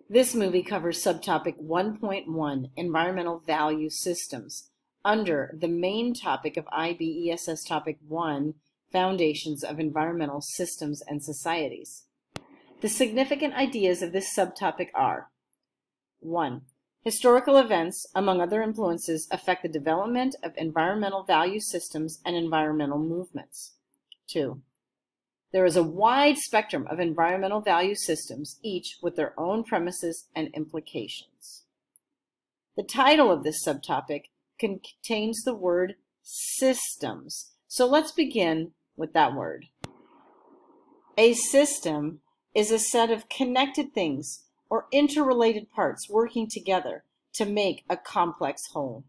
This movie covers subtopic 1.1, Environmental Value Systems, under the main topic of IB ESS Topic 1, Foundations of Environmental Systems and Societies. The significant ideas of this subtopic are: 1. Historical events, among other influences, affect the development of environmental value systems and environmental movements. 2. There is a wide spectrum of environmental value systems, each with their own premises and implications. The title of this subtopic contains the word systems, so let's begin with that word. A system is a set of connected things or interrelated parts working together to make a complex whole.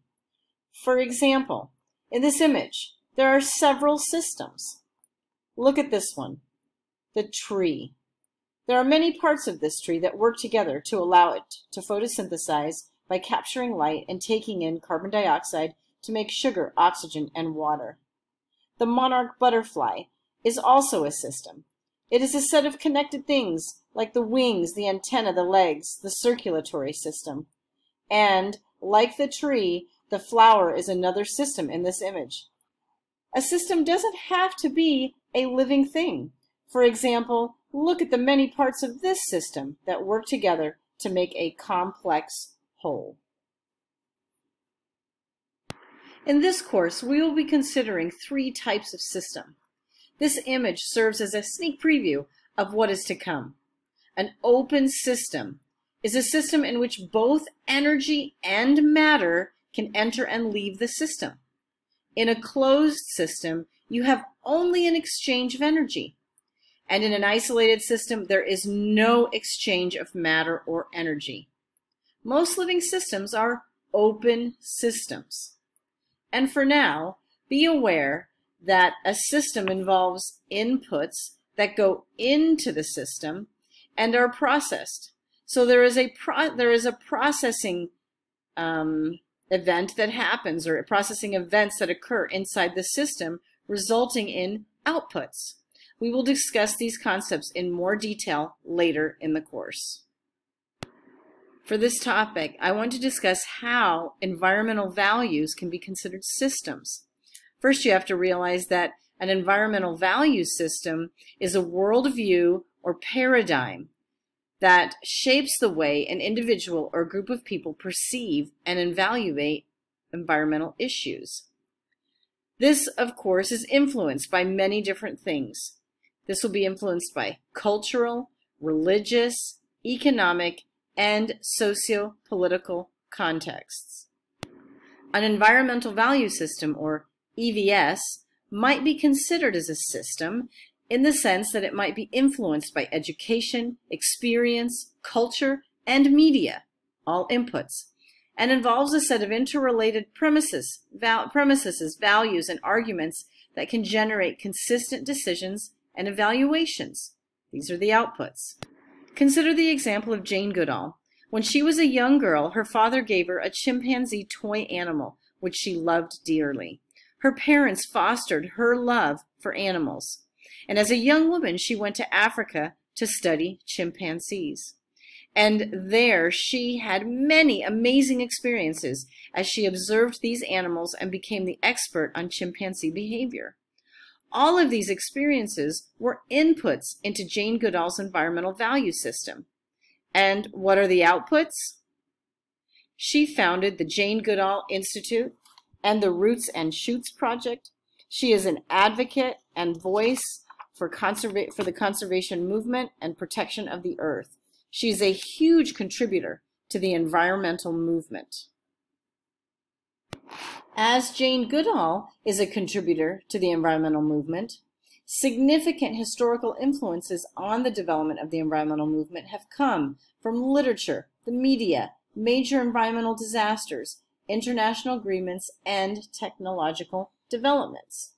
For example, in this image, there are several systems. Look at this one, the tree. There are many parts of this tree that work together to allow it to photosynthesize by capturing light and taking in carbon dioxide to make sugar, oxygen, and water. The monarch butterfly is also a system. It is a set of connected things like the wings, the antenna, the legs, the circulatory system. And like the tree, the flower is another system in this image. A system doesn't have to be a living thing. For example, look at the many parts of this system that work together to make a complex whole. In this course, we will be considering 3 types of system. This image serves as a sneak preview of what is to come. An open system is a system in which both energy and matter can enter and leave the system. In a closed system, you have only an exchange of energy. And in an isolated system, there is no exchange of matter or energy. Most living systems are open systems. And for now, be aware that a system involves inputs that go into the system and are processed. So there is a processing event that happens, or processing events that occur inside the system, resulting in outputs. We will discuss these concepts in more detail later in the course. For this topic, I want to discuss how environmental values can be considered systems. First, you have to realize that an environmental value system is a worldview or paradigm that shapes the way an individual or group of people perceive and evaluate environmental issues. This, of course, is influenced by many different things. This will be influenced by cultural, religious, economic, and socio-political contexts. An environmental value system, or EVS, might be considered as a system in the sense that it might be influenced by education, experience, culture, and media, all inputs, and involves a set of interrelated premises, values, and arguments that can generate consistent decisions and evaluations. These are the outputs. Consider the example of Jane Goodall. When she was a young girl, her father gave her a chimpanzee toy animal, which she loved dearly. Her parents fostered her love for animals. And as a young woman, she went to Africa to study chimpanzees. And there she had many amazing experiences as she observed these animals and became the expert on chimpanzee behavior. All of these experiences were inputs into Jane Goodall's environmental value system. And what are the outputs? She founded the Jane Goodall Institute and the Roots and Shoots Project. She is an advocate and voice for the conservation movement and protection of the earth. She is a huge contributor to the environmental movement. As Jane Goodall is a contributor to the environmental movement, significant historical influences on the development of the environmental movement have come from literature, the media, major environmental disasters, international agreements, and technological developments.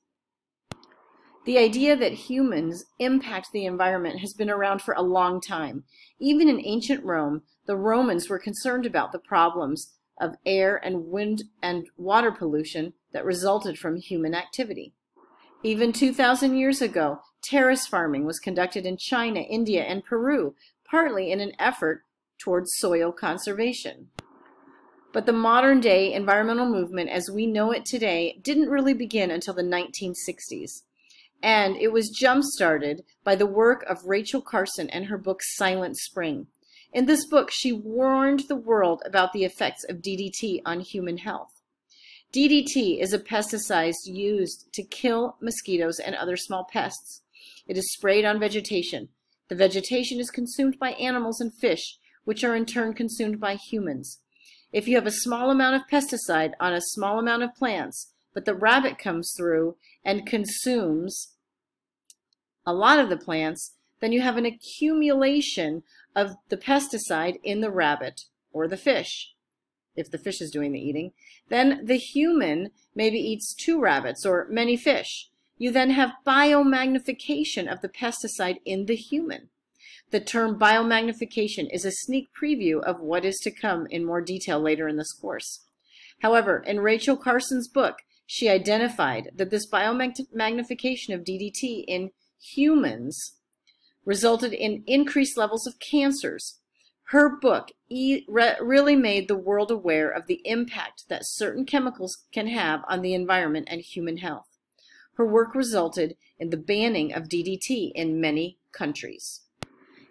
The idea that humans impact the environment has been around for a long time. Even in ancient Rome, the Romans were concerned about the problems of air and wind and water pollution that resulted from human activity. Even 2,000 years ago, terrace farming was conducted in China, India, and Peru, partly in an effort towards soil conservation. But the modern day environmental movement as we know it today didn't really begin until the 1960s. And it was jump-started by the work of Rachel Carson and her book Silent Spring. In this book, she warned the world about the effects of DDT on human health. DDT is a pesticide used to kill mosquitoes and other small pests. It is sprayed on vegetation. The vegetation is consumed by animals and fish, which are in turn consumed by humans. If you have a small amount of pesticide on a small amount of plants, but the rabbit comes through and consumes a lot of the plants, then you have an accumulation of the pesticide in the rabbit or the fish. If the fish is doing the eating, then the human maybe eats 2 rabbits or many fish. You then have biomagnification of the pesticide in the human. The term biomagnification is a sneak preview of what is to come in more detail later in this course. However, in Rachel Carson's book, she identified that this biomagnification of DDT in humans resulted in increased levels of cancers. Her book really made the world aware of the impact that certain chemicals can have on the environment and human health. Her work resulted in the banning of DDT in many countries.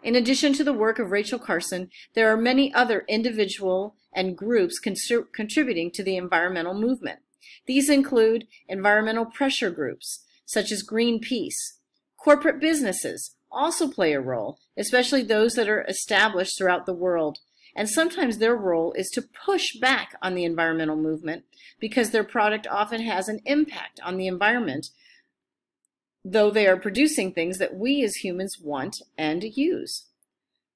In addition to the work of Rachel Carson, there are many other individuals and groups contributing to the environmental movement. These include environmental pressure groups, such as Greenpeace. Corporate businesses also play a role, especially those that are established throughout the world. And sometimes their role is to push back on the environmental movement because their product often has an impact on the environment, though they are producing things that we as humans want and use.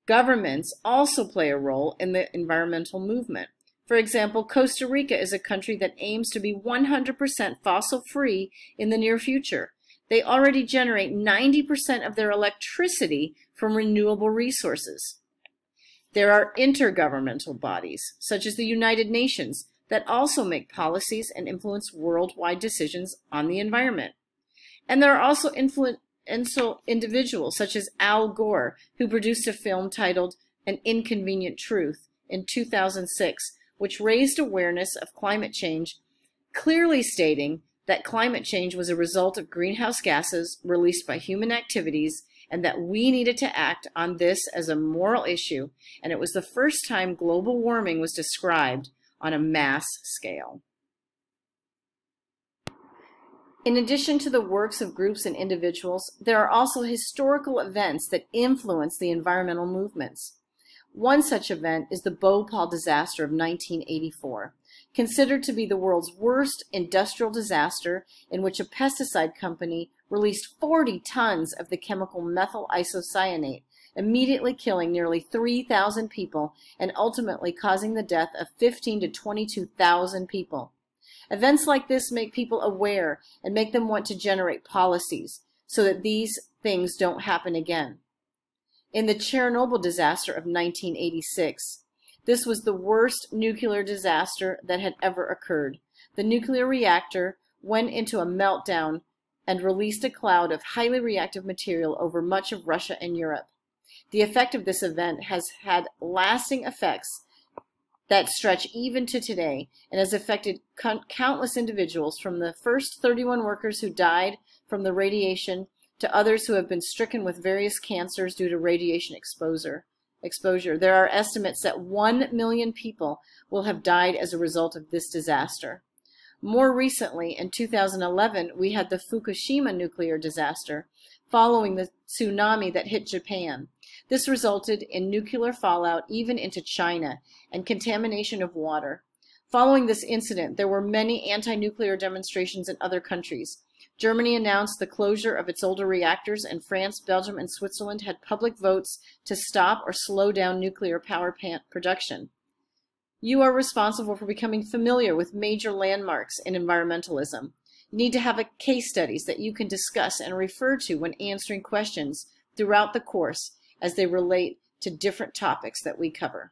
Governments also play a role in the environmental movement. For example, Costa Rica is a country that aims to be 100% fossil-free in the near future. They already generate 90% of their electricity from renewable resources. There are intergovernmental bodies, such as the United Nations, that also make policies and influence worldwide decisions on the environment. And there are also influential individuals, such as Al Gore, who produced a film titled An Inconvenient Truth in 2006, which raised awareness of climate change, clearly stating that climate change was a result of greenhouse gases released by human activities and that we needed to act on this as a moral issue, and it was the first time global warming was described on a mass scale. In addition to the works of groups and individuals, there are also historical events that influence the environmental movements. One such event is the Bhopal disaster of 1984. Considered to be the world's worst industrial disaster, in which a pesticide company released 40 tons of the chemical methyl isocyanate, immediately killing nearly 3,000 people and ultimately causing the death of 15,000 to 22,000 people. Events like this make people aware and make them want to generate policies so that these things don't happen again. In the Chernobyl disaster of 1986, this was the worst nuclear disaster that had ever occurred. The nuclear reactor went into a meltdown and released a cloud of highly reactive material over much of Russia and Europe. The effect of this event has had lasting effects that stretch even to today and has affected countless individuals, from the first 31 workers who died from the radiation to others who have been stricken with various cancers due to radiation exposure. There are estimates that 1 million people will have died as a result of this disaster. More recently, in 2011, we had the Fukushima nuclear disaster following the tsunami that hit Japan. This resulted in nuclear fallout even into China and contamination of water. Following this incident, there were many anti-nuclear demonstrations in other countries. Germany announced the closure of its older reactors, and France, Belgium, and Switzerland had public votes to stop or slow down nuclear power plant production. You are responsible for becoming familiar with major landmarks in environmentalism. You need to have case studies that you can discuss and refer to when answering questions throughout the course as they relate to different topics that we cover.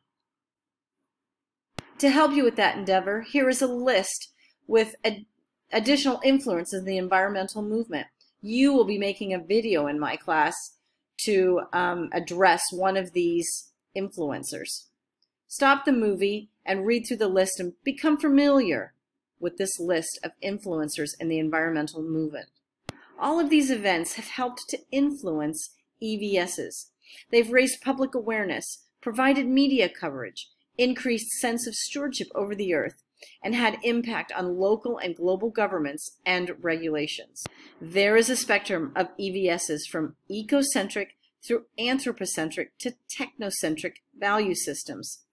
To help you with that endeavor, here is a list with additional influences in the environmental movement. You will be making a video in my class to address one of these influencers. Stop the movie and read through the list and become familiar with this list of influencers in the environmental movement. All of these events have helped to influence EVSs. They've raised public awareness, provided media coverage, increased sense of stewardship over the earth, and had impact on local and global governments and regulations. There is a spectrum of EVSs from ecocentric through anthropocentric to technocentric value systems.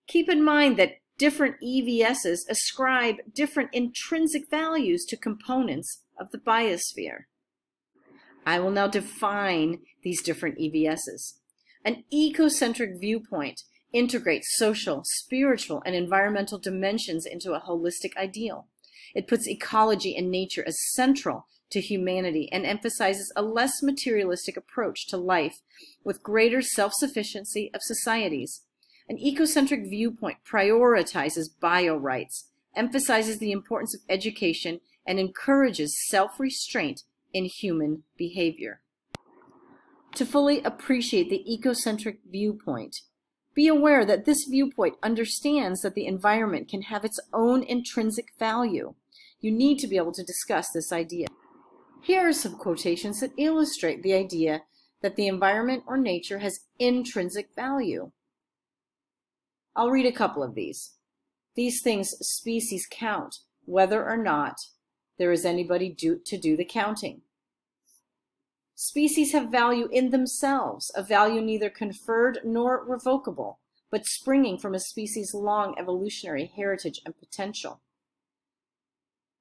Keep in mind that different EVSs ascribe different intrinsic values to components of the biosphere. I will now define these different EVSs. An ecocentric viewpoint integrates social, spiritual, and environmental dimensions into a holistic ideal. It puts ecology and nature as central to humanity and emphasizes a less materialistic approach to life with greater self-sufficiency of societies. An ecocentric viewpoint prioritizes bio-rights, emphasizes the importance of education, and encourages self-restraint in human behavior. To fully appreciate the ecocentric viewpoint, be aware that this viewpoint understands that the environment can have its own intrinsic value. You need to be able to discuss this idea. Here are some quotations that illustrate the idea that the environment or nature has intrinsic value. I'll read a couple of these. These things species count, whether or not there is anybody to do the counting. Species have value in themselves, a value neither conferred nor revocable, but springing from a species' long evolutionary heritage and potential.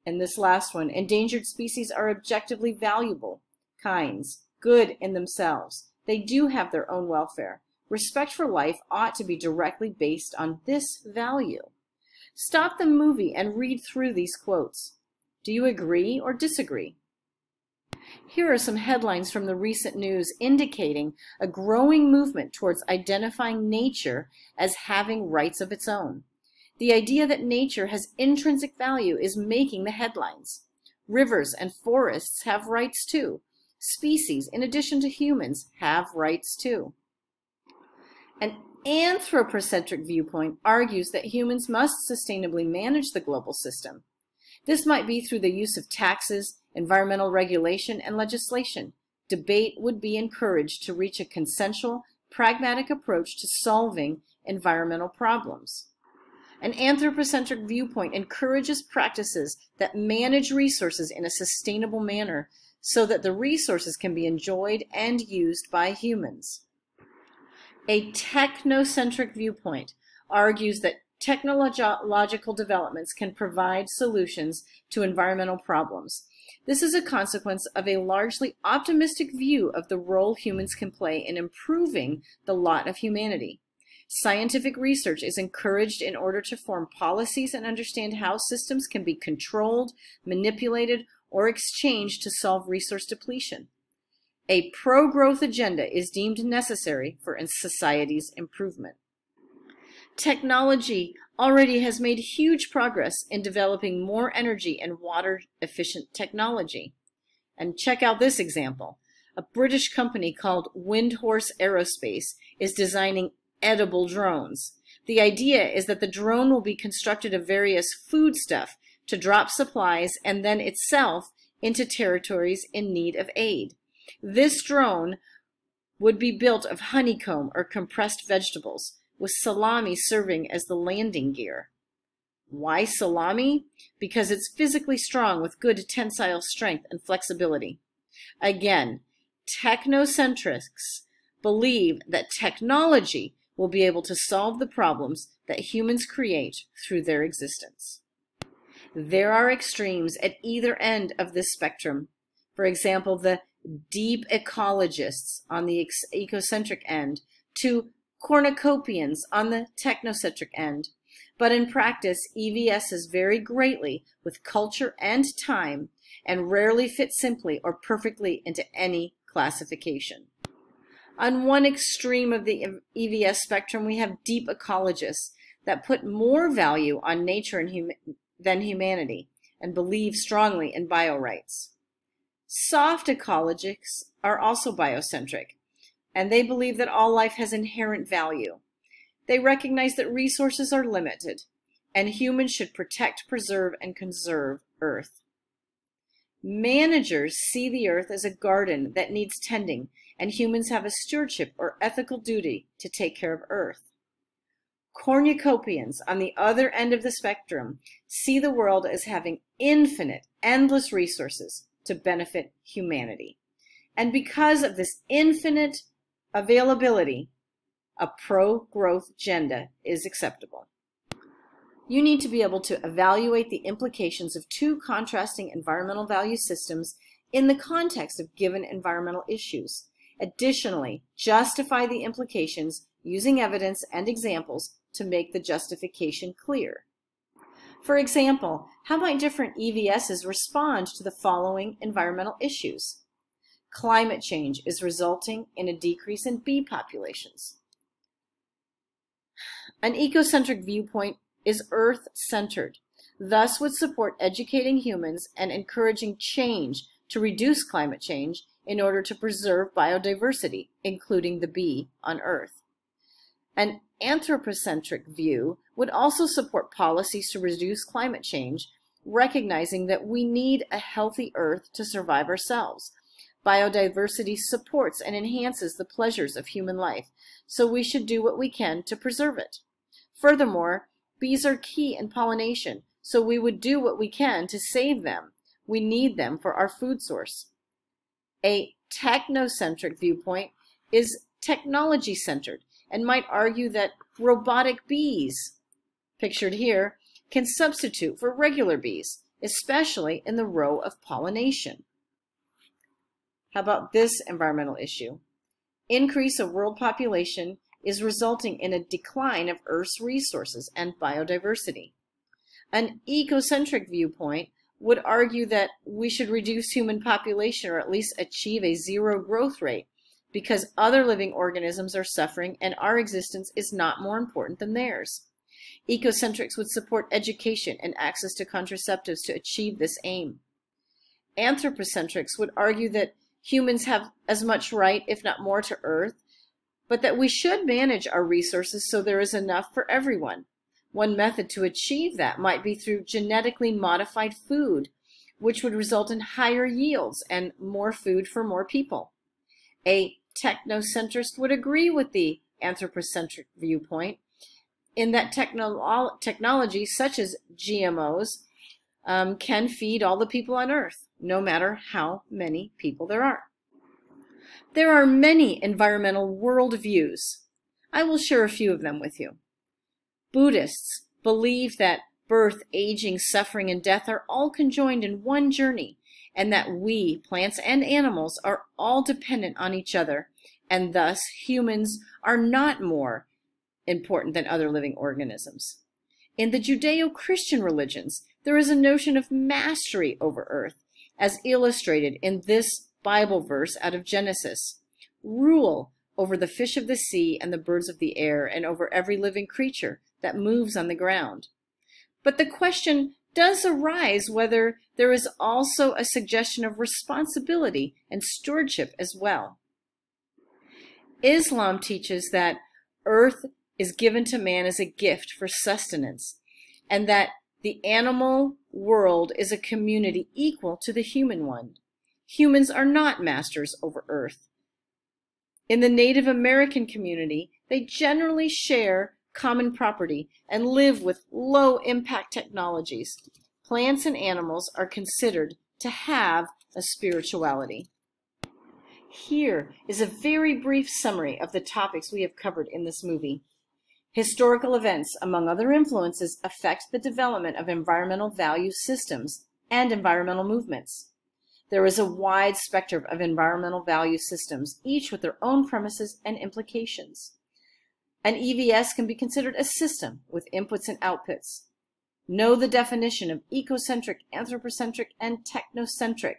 And this last one, endangered species are objectively valuable kinds, good in themselves. They do have their own welfare. Respect for life ought to be directly based on this value. Stop the movie and read through these quotes. Do you agree or disagree? Here are some headlines from the recent news indicating a growing movement towards identifying nature as having rights of its own. The idea that nature has intrinsic value is making the headlines. Rivers and forests have rights too. Species, in addition to humans, have rights too. An anthropocentric viewpoint argues that humans must sustainably manage the global system. This might be through the use of taxes, environmental regulation, and legislation. Debate would be encouraged to reach a consensual, pragmatic approach to solving environmental problems. An anthropocentric viewpoint encourages practices that manage resources in a sustainable manner so that the resources can be enjoyed and used by humans. A technocentric viewpoint argues that technological developments can provide solutions to environmental problems. This is a consequence of a largely optimistic view of the role humans can play in improving the lot of humanity. Scientific research is encouraged in order to form policies and understand how systems can be controlled, manipulated, or exchanged to solve resource depletion. A pro-growth agenda is deemed necessary for society's improvement. Technology already has made huge progress in developing more energy and water-efficient technology. And check out this example. A British company called Windhorse Aerospace is designing edible drones. The idea is that the drone will be constructed of various foodstuff to drop supplies and then itself into territories in need of aid. This drone would be built of honeycomb or compressed vegetables, with salami serving as the landing gear. Why salami? Because it's physically strong with good tensile strength and flexibility. Again, technocentrics believe that technology will be able to solve the problems that humans create through their existence. There are extremes at either end of this spectrum. For example, the deep ecologists on the ecocentric end to cornucopians on the technocentric end. But in practice, EVSs vary greatly with culture and time and rarely fit simply or perfectly into any classification. On one extreme of the EVS spectrum, we have deep ecologists that put more value on nature than humanity and believe strongly in biorights. Soft ecologists are also biocentric, and they believe that all life has inherent value. They recognize that resources are limited, and humans should protect, preserve, and conserve Earth. Managers see the Earth as a garden that needs tending, and humans have a stewardship or ethical duty to take care of Earth. Cornucopians, on the other end of the spectrum, see the world as having infinite, endless resources to benefit humanity. And because of this infinite availability, a pro-growth agenda is acceptable. You need to be able to evaluate the implications of two contrasting environmental value systems in the context of given environmental issues. Additionally, justify the implications using evidence and examples to make the justification clear. For example, how might different EVSs respond to the following environmental issues? Climate change is resulting in a decrease in bee populations. An ecocentric viewpoint is Earth-centered, thus would support educating humans and encouraging change to reduce climate change in order to preserve biodiversity, including the bee on Earth. An Anthropocentric view would also support policies to reduce climate change, recognizing that we need a healthy Earth to survive ourselves. Biodiversity supports and enhances the pleasures of human life, so we should do what we can to preserve it. Furthermore, bees are key in pollination, so we would do what we can to save them. We need them for our food source. A technocentric viewpoint is technology-centered and might argue that robotic bees, pictured here, can substitute for regular bees, especially in the row of pollination. How about this environmental issue? Increase of world population is resulting in a decline of Earth's resources and biodiversity. An ecocentric viewpoint would argue that we should reduce human population or at least achieve a zero growth rate because other living organisms are suffering and our existence is not more important than theirs. Ecocentrics would support education and access to contraceptives to achieve this aim. Anthropocentrics would argue that humans have as much right, if not more, to Earth, but that we should manage our resources so there is enough for everyone. One method to achieve that might be through genetically modified food, which would result in higher yields and more food for more people. A technocentrist would agree with the anthropocentric viewpoint in that technology such as GMOs can feed all the people on Earth, no matter how many people there are. There are many environmental worldviews. I will share a few of them with you. Buddhists believe that birth, aging, suffering, and death are all conjoined in one journey, and that we, plants and animals, are all dependent on each other, and thus humans are not more important than other living organisms. In the Judeo-Christian religions, there is a notion of mastery over Earth, as illustrated in this Bible verse out of Genesis. Rule over the fish of the sea and the birds of the air, and over every living creature that moves on the ground. But the question does arise whether there is also a suggestion of responsibility and stewardship as well. Islam teaches that Earth is given to man as a gift for sustenance, and that the animal world is a community equal to the human one. Humans are not masters over Earth. In the Native American community, they generally share common property and live with low-impact technologies. Plants and animals are considered to have a spirituality. Here is a very brief summary of the topics we have covered in this movie. Historical events, among other influences, affect the development of environmental value systems and environmental movements. There is a wide spectrum of environmental value systems, each with their own premises and implications. An EVS can be considered a system with inputs and outputs. Know the definition of ecocentric, anthropocentric, and technocentric.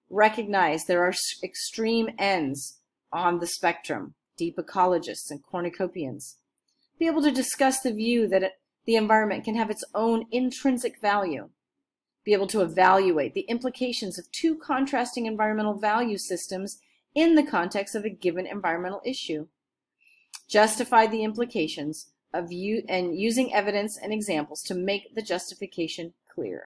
Recognize there are extreme ends on the spectrum, deep ecologists and cornucopians. Be able to discuss the view that the environment can have its own intrinsic value. Be able to evaluate the implications of two contrasting environmental value systems in the context of a given environmental issue. Justify the implications and using evidence and examples to make the justification clear.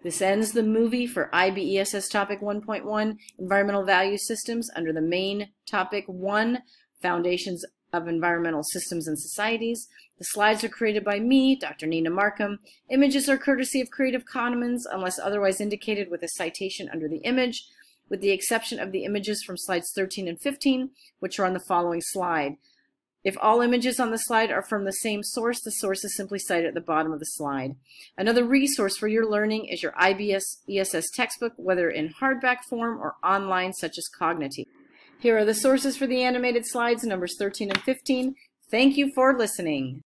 This ends the movie for IB ESS Topic 1.1, Environmental Value Systems, under the main Topic 1, Foundations of Environmental Systems and Societies. The slides are created by me, Dr. Nina Markham. Images are courtesy of Creative Commons unless otherwise indicated with a citation under the image, with the exception of the images from slides 13 and 15, which are on the following slide. If all images on the slide are from the same source, the source is simply cited at the bottom of the slide. Another resource for your learning is your IBS ESS textbook, whether in hardback form or online, such as Cognitive. Here are the sources for the animated slides, numbers 13 and 15. Thank you for listening.